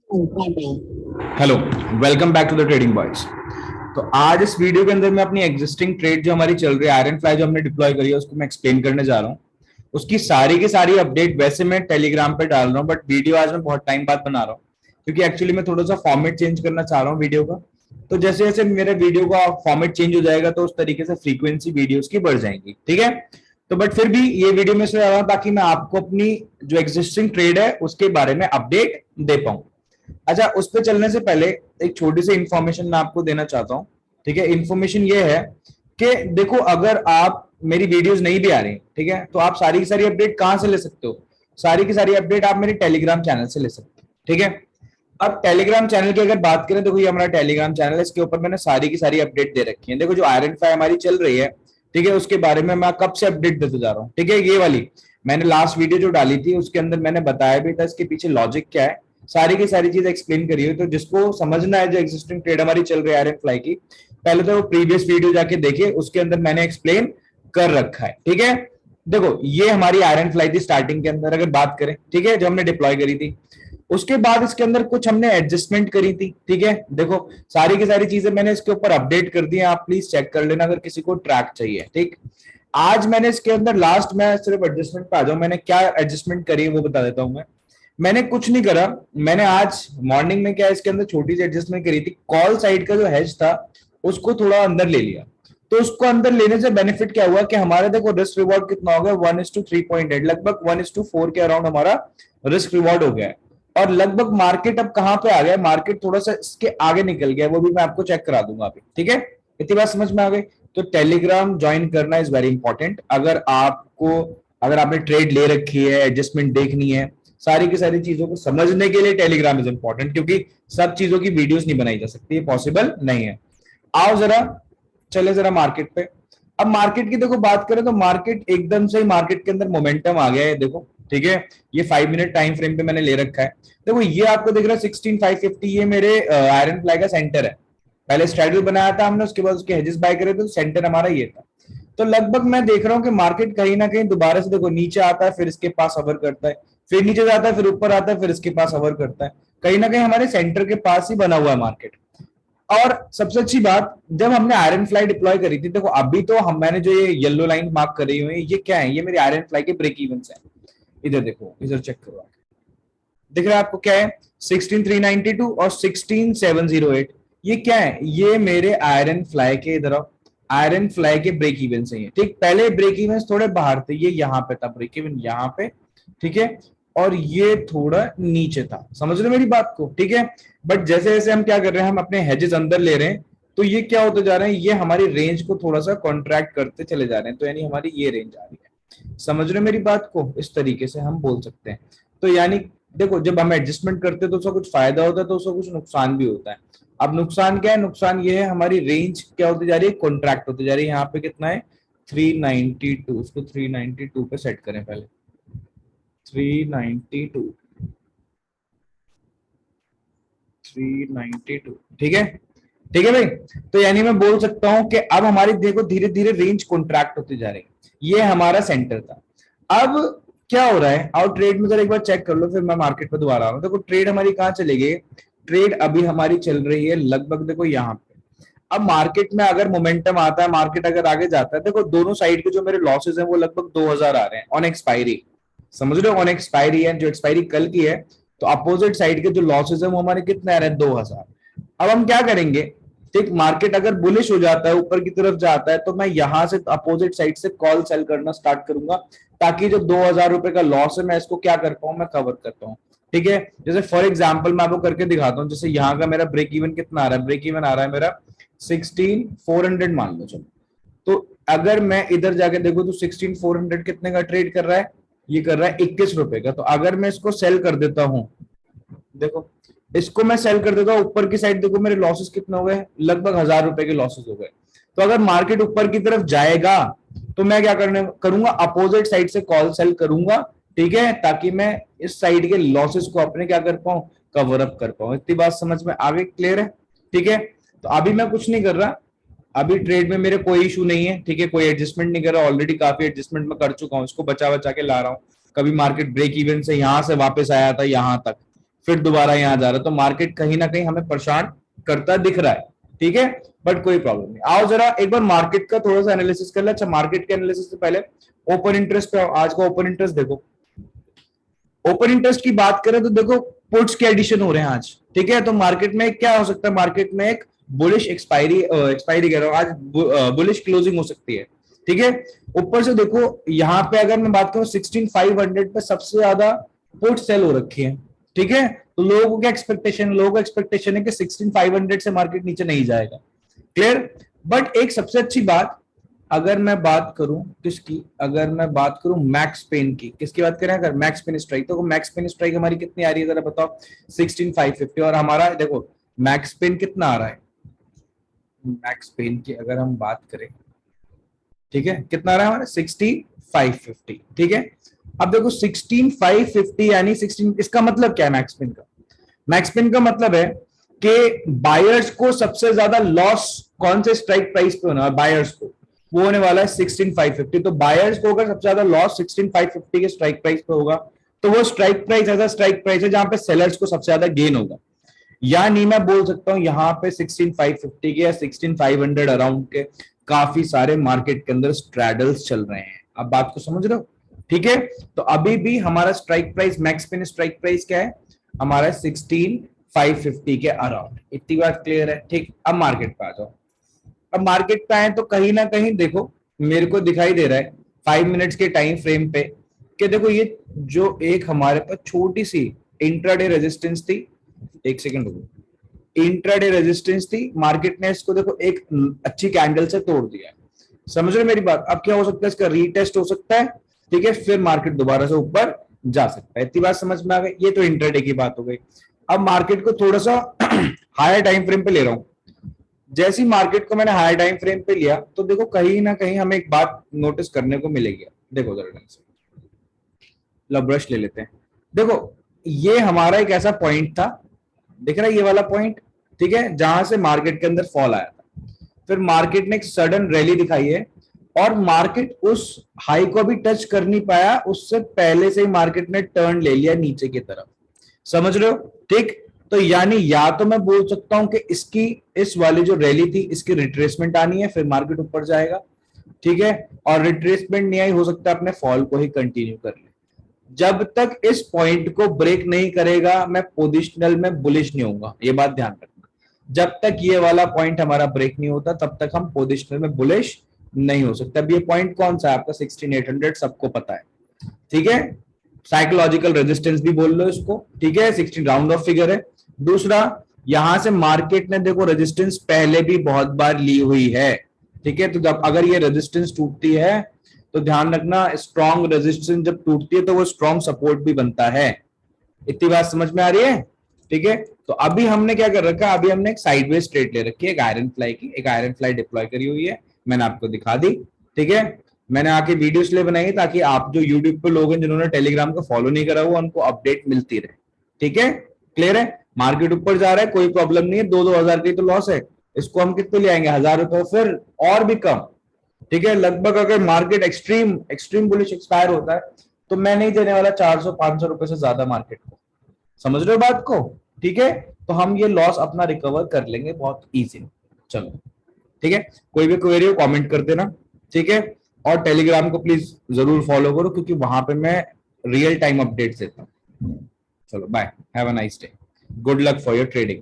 Hello, welcome back to the trading boys. तो आज इस वीडियो के अंदर मैं अपनी एग्जिस्टिंग ट्रेड जो हमारी चल रही है, आयरन फ्लाई जो हमने डिप्लॉय करी है, उसको मैं एक्सप्लेन करने जा रहा हूँ। उसकी सारी की सारी अपडेट वैसे मैं टेलीग्राम पे डाल रहा हूँ, बट वीडियो आज मैं बहुत टाइम बाद बना रहा हूँ क्योंकि एक्चुअली मैं थोड़ा सा फॉर्मेट चेंज करना चाह रहा हूँ वीडियो का। तो जैसे जैसे मेरे वीडियो का फॉर्मेट चेंज हो जाएगा तो उस तरीके से फ्रीक्वेंसी वीडियोस की बढ़ जाएंगी, ठीक है। तो बट फिर भी ये वीडियो में इसलिए आ रहा हूँ ताकि मैं आपको अपनी जो एग्जिस्टिंग ट्रेड है उसके बारे में अपडेट दे पाऊँ। अच्छा, उस पर चलने से पहले एक छोटी सी इंफॉर्मेशन मैं आपको देना चाहता हूँ, ठीक है। इंफॉर्मेशन ये है कि देखो, अगर आप मेरी वीडियोस नहीं भी आ रही, ठीक है, तो आप सारी की सारी अपडेट कहां से ले सकते हो? सारी की सारी अपडेट आप मेरे टेलीग्राम चैनल से ले सकते हो, ठीक है। अब टेलीग्राम चैनल की अगर बात करें, देखो ये हमारा टेलीग्राम चैनल है, इसके ऊपर मैंने सारी की सारी अपडेट दे रखी है। देखो जो आयरन फाई हमारी चल रही है, ठीक है, उसके बारे में मैं कब से अपडेट देते जा रहा हूँ, ठीक है। ये वाली मैंने लास्ट वीडियो जो डाली थी उसके अंदर मैंने बताया भी था इसके पीछे लॉजिक क्या है, सारी की सारी चीज एक्सप्लेन करी है। तो जिसको समझना है, जो एग्जिस्टिंग ट्रेड हमारी चल रही है आयरन फ्लाई की, पहले तो प्रीवियस वीडियो जाके देखिए, उसके अंदर मैंने एक्सप्लेन कर रखा है, ठीक है। देखो ये हमारी आयरन फ्लाई थी स्टार्टिंग के अंदर अगर बात करें, ठीक है, जो हमने डिप्लॉय करी थी। उसके बाद इसके अंदर कुछ हमने एडजस्टमेंट करी थी, ठीक है। देखो सारी की सारी चीजें मैंने इसके ऊपर अपडेट कर दी है, आप प्लीज चेक कर लेना अगर किसी को ट्रैक चाहिए, ठीक। आज मैंने इसके अंदर लास्ट में सिर्फ एडजस्टमेंट पे आ जाऊं, मैंने क्या एडजस्टमेंट करी है वो बता देता हूं मैं। मैंने कुछ नहीं करा, मैंने आज मॉर्निंग में क्या इसके अंदर छोटी सी एडजस्टमेंट करी थी, कॉल साइड का जो हेज था उसको थोड़ा अंदर ले लिया। तो उसको अंदर लेने से बेनिफिट क्या हुआ कि हमारे देखो रिस्क रिवॉर्ड कितना हो गया, 1:3.8, लगभग 1:4 के अराउंड हमारा रिस्क रिवॉर्ड हो गया है। और लगभग मार्केट अब कहां पे आ गया, मार्केट थोड़ा सा इसके आगे निकल गया, वो भी मैं आपको चेक करा दूंगा अभी, ठीक है। इतनी बात समझ में आ गई। तो टेलीग्राम ज्वाइन करना इज वेरी इंपॉर्टेंट। अगर आपने ट्रेड ले रखी है, एडजस्टमेंट देखनी है, सारी की सारी चीजों को समझने के लिए टेलीग्राम इज इंपॉर्टेंट, क्योंकि सब चीजों की वीडियोस नहीं बनाई जा सकती, ये पॉसिबल नहीं है। आओ जरा, चले जरा मार्केट पे। अब मार्केट की देखो बात करें तो मार्केट एकदम से ही मार्केट के अंदर मोमेंटम आ गया है, देखो, ठीक है। ये 5 मिनट टाइम फ्रेम पे मैंने ले रखा है। देखो ये आपको दिख रहा है 16,550, ये मेरे आयरन फ्लाई का सेंटर है। पहले स्ट्रेडल बनाया था हमने, उसके बाद उसके हेजेस बाय करे तो सेंटर हमारा ये था। तो लगभग मैं देख रहा हूँ कि मार्केट कहीं ना कहीं दोबारा से देखो नीचे आता है, फिर इसके पास हवर करता है, फिर नीचे जाता है, फिर ऊपर आता है, फिर इसके पास हवर करता है। कहीं ना कहीं हमारे सेंटर के पास ही बना हुआ है मार्केट। और सबसे अच्छी बात, जब हमने आयरन फ्लाई डिप्लॉय करी थी, देखो अभी तो मैंने जो ये येलो लाइन मार्क करी हुई है, ये क्या है? ये मेरी आयरन फ्लाई के ब्रेक इवेंट्स है। इधर देखो, इधर चेक करो, दिख रहा है आपको क्या है? 16,392 और 16,708। ये क्या है? ये मेरे आयरन फ्लाई के, इधर आयरन फ्लाई के ब्रेक इवेंट्स हैं, ठीक। पहले ब्रेक इवेंट्स थोड़े बाहर थे, ये यहाँ पे था ब्रेक इवन, यहाँ पे, ठीक है। और ये थोड़ा नीचे था, समझ रहे मेरी बात को, ठीक है। बट जैसे जैसे हम क्या कर रहे हैं, हम अपने हेजेस अंदर ले रहे हैं, तो ये क्या होते जा रहे हैं, ये हमारी रेंज को थोड़ा सा कॉन्ट्रैक्ट करते चले जा रहे हैं। तो यानी हमारी ये रेंज आ रही है, समझ रहे मेरी बात को, इस तरीके से हम बोल सकते हैं। तो यानी देखो, जब हम एडजस्टमेंट करते हैं तो उसका कुछ फायदा होता है, तो उसका कुछ नुकसान भी होता है। अब नुकसान क्या है? नुकसान ये है, हमारी रेंज क्या होती जा रही है, कॉन्ट्रैक्ट होती जा रही है। यहाँ पे कितना है? 392, उसको 392 पे सेट करें पहले, 392, 392, ठीक है, ठीक है भाई। तो यानी मैं बोल सकता हूं कि अब हमारी देखो धीरे धीरे रेंज कॉन्ट्रैक्ट होती जा रही है। ये हमारा सेंटर था। अब क्या हो रहा है, और ट्रेड में जरा एक बार चेक कर लो, फिर मैं मार्केट पे दोबारा आ रहा हूं। देखो ट्रेड हमारी कहां चली गई? ट्रेड अभी हमारी चल रही है लगभग, देखो यहाँ पे। अब मार्केट में अगर मोमेंटम आता है, मार्केट अगर आगे जाता है, देखो दोनों साइड के जो मेरे लॉसेस हैं वो लगभग 2,000 आ रहे हैं ऑन एक्सपायरी, समझ रहे हो? ऑन एक्सपायरी है, जो एक्सपायरी कल की है। तो अपोजिट साइड के जो लॉसेस है वो हमारे कितने आ रहे हैं? 2,000। अब हम क्या करेंगे, ठीक, मार्केट अगर बुलिश हो जाता है, ऊपर की तरफ जाता है, तो मैं यहां से अपोजिट साइड से कॉल सेल करना स्टार्ट करूंगा, ताकि जो 2,000 रुपए का लॉस है मैं इसको क्या कर पाऊं, मैं कवर कर पाऊं, ठीक है। जैसे फॉर एग्जाम्पल मैं आपको करके दिखाता हूँ, जैसे यहाँ का मेरा ब्रेक इवन कितना आ रहा है? ब्रेक इवन आ रहा है मेरा 16,400 मान लो, चलो। तो अगर मैं इधर जाके देखूं तो 16,400 कितने का ट्रेड कर रहा है? ये कर रहा है 21 रुपए का। तो अगर मैं इसको सेल कर देता हूं, देखो इसको मैं सेल कर देता हूं ऊपर की साइड, देखो मेरे लॉसेस कितने हो गए? लगभग 1,000 रुपए के लॉसेस हो गए। तो अगर मार्केट ऊपर की तरफ जाएगा तो मैं क्या करने करूंगा, अपोजिट साइड से कॉल सेल करूंगा, ठीक है, ताकि मैं इस साइड के लॉसेस को अपने क्या कर पाऊं, कवर अप कर पाऊं। इतनी बात समझ में आ गई? क्लियर है, ठीक है। तो अभी मैं कुछ नहीं कर रहा, अभी ट्रेड में मेरे कोई इशू नहीं है, ठीक है, कोई एडजस्टमेंट नहीं कर रहा, ऑलरेडी काफी एडजस्टमेंट में कर चुका हूं, इसको बचा बचा के ला रहा हूं। कभी मार्केट ब्रेक इवन से यहां से वापस आया था यहां तक, फिर दोबारा यहाँ जा रहा है, तो मार्केट कहीं ना कहीं हमें परेशान करता दिख रहा है, ठीक है, बट कोई प्रॉब्लम नहीं। आओ जरा एक बार मार्केट का थोड़ा सा एनालिसिस कर ले। अच्छा, मार्केट के एनालिसिस से पहले ओपन इंटरेस्ट पे आओ। आज का ओपन इंटरेस्ट देखो। ओपन इंटरेस्ट की बात करें तो देखो पुट्स के एडिशन हो रहे हैं आज, ठीक है। तो मार्केट में क्या हो सकता है, मार्केट में एक बुलिश एक्सपायरी कह रहा हूं आज, बुलिश क्लोजिंग हो सकती है, ठीक है। ऊपर से देखो यहाँ पे अगर मैं बात करूं 16500 पे सबसे ज्यादा पुट सेल हो रखी है, ठीक है। तो लोगों का एक्सपेक्टेशन है कि 16500 से मार्केट नीचे नहीं जाएगा, क्लियर। बट एक सबसे अच्छी बात, अगर मैं बात करूं किसकी, अगर मैं बात करूं मैक्स पेन की, किसकी बात करें, अगर मैक्स पेन स्ट्राइक, तो मैक्स पेन स्ट्राइक हमारी कितनी आ रही है जरा बताओ, 16550। और हमारा देखो मैक्स पेन कितना आ रहा है, मैक्स पेन की अगर हम बात करें, ठीक है, कितना आ रहा है हमारा 16550, ठीक है। अब देखो 16550 यानी 16, इसका मतलब क्या है मैक्स पेन का, मैक्स पेन का मतलब है कि बायर्स को सबसे ज्यादा लॉस कौन से स्ट्राइक प्राइस पे होना है, बायर्स को वो होने वाला है 16550। तो बायर्स को अगर सबसे ज्यादा लॉस 16550 के स्ट्राइक प्राइस पे होगा, तो वो स्ट्राइक प्राइस ऐसा स्ट्राइक प्राइस है जहां पे सेलर्स को सबसे ज्यादा गेन होगा। यानी मैं बोल सकता हूं यहाँ पे 16550 के या 16500 अराउंड के काफी सारे मार्केट के अंदर स्ट्रैडल्स चल रहे हैं। अब बात को समझ रहे हो, ठीक है। तो अभी भी हमारा strike price, max pin strike price क्या है हमारा, 16550 के अराउंड। इतनी बात क्लियर है, ठीक। अब मार्केट पे आ जाओ। अब मार्केट पे आए तो कहीं ना कहीं देखो मेरे को दिखाई दे रहा है 5 मिनट्स के टाइम फ्रेम पे कि देखो ये जो एक हमारे पास छोटी सी इंट्राडे रेजिस्टेंस थी, एक सेकंड रुको, इंट्राडे रेजिस्टेंस थी, मार्केट ने इसको देखो एक अच्छी कैंडल से तोड़ दिया है, समझ रहे मेरी बात। अब क्या हो सकता है, इसका रीटेस्ट हो सकता है, ठीक है, फिर मार्केट दोबारा से ऊपर जा सकता है। इतनी बात समझ में आ गई, ये तो इंट्राडे की बात हो गई। अब मार्केट को थोड़ा सा हायर टाइम फ्रेम पे ले रहा हूं। जैसी मार्केट को मैंने हायर टाइम फ्रेम पे लिया तो देखो कहीं ना कहीं हमें एक बात नोटिस करने को मिलेगी। देखो जरा ढंग से, लो ब्रश ले लेते हैं। देखो ये हमारा एक ऐसा पॉइंट था, दिख रहा है ये वाला पॉइंट, ठीक है, जहां से मार्केट के अंदर फॉल आया था। फिर मार्केट ने एक सडन रैली दिखाई है और मार्केट उस हाई को भी टच कर नहीं पाया, उससे पहले से ही मार्केट ने टर्न ले लिया नीचे की तरफ, समझ रहे हो, ठीक। तो यानी या तो मैं बोल सकता हूं कि इसकी इस वाली जो रैली थी इसकी रिट्रेसमेंट आनी है, फिर मार्केट ऊपर जाएगा, ठीक है। और रिट्रेसमेंट नहीं आई, हो सकता है अपने फॉल को ही कंटिन्यू कर ले। जब तक इस पॉइंट को ब्रेक नहीं करेगा मैं पोजिशनल में बुलिश नहीं होऊंगा, ये बात ध्यान रखना। जब तक ये वाला पॉइंट हमारा ब्रेक नहीं होता तब तक हम पोजिशनल में बुलिश नहीं हो सकते। अब ये पॉइंट कौन सा है आपका, 16800 सबको पता है, ठीक है। साइकोलॉजिकल रेजिस्टेंस भी बोल लो इसको, ठीक है, 16 राउंड ऑफ फिगर है। दूसरा, यहां से मार्केट ने देखो रेजिस्टेंस पहले भी बहुत बार ली हुई है, ठीक है। तो जब अगर ये रेजिस्टेंस टूटती है तो ध्यान रखना, स्ट्रॉन्ग रेजिस्टेंस जब टूटती है तो वो स्ट्रॉन्ग सपोर्ट भी बनता है। इतनी बात समझ में आ रही है, ठीक है। तो अभी हमने क्या कर रखा है, अभी हमने एक साइडवेज ट्रेड ले रखी है, एक आयरन फ्लाई की, एक आयरन फ्लाई डिप्लॉय करी हुई है, मैंने आपको दिखा दी, ठीक है। मैंने आके वीडियो इसलिए बनाई ताकि आप जो यूट्यूब पे लोग हैं जिन्होंने टेलीग्राम को फॉलो नहीं करा हुआ उनको अपडेट मिलती रहे, ठीक है, क्लियर है। मार्केट ऊपर जा रहा है, कोई प्रॉब्लम नहीं है, 2-2 हजार की तो लॉस है, इसको हम कितने ले आएंगे, 1000 रुपए, फिर और भी कम, ठीक है। लगभग अगर market extreme extreme bullish expire होता है तो मैं नहीं देने वाला 400-500 रुपए से ज्यादा मार्केट को, समझ रहे हो बात को, ठीक है। तो हम ये लॉस अपना रिकवर कर लेंगे बहुत इजी। चलो ठीक है, कोई भी क्वेरी हो कमेंट कर देना, ठीक है। और टेलीग्राम को प्लीज जरूर फॉलो करो क्योंकि वहां पे मैं रियल टाइम अपडेट्स देता हूँ। चलो bye, have a nice day, good luck for your trading.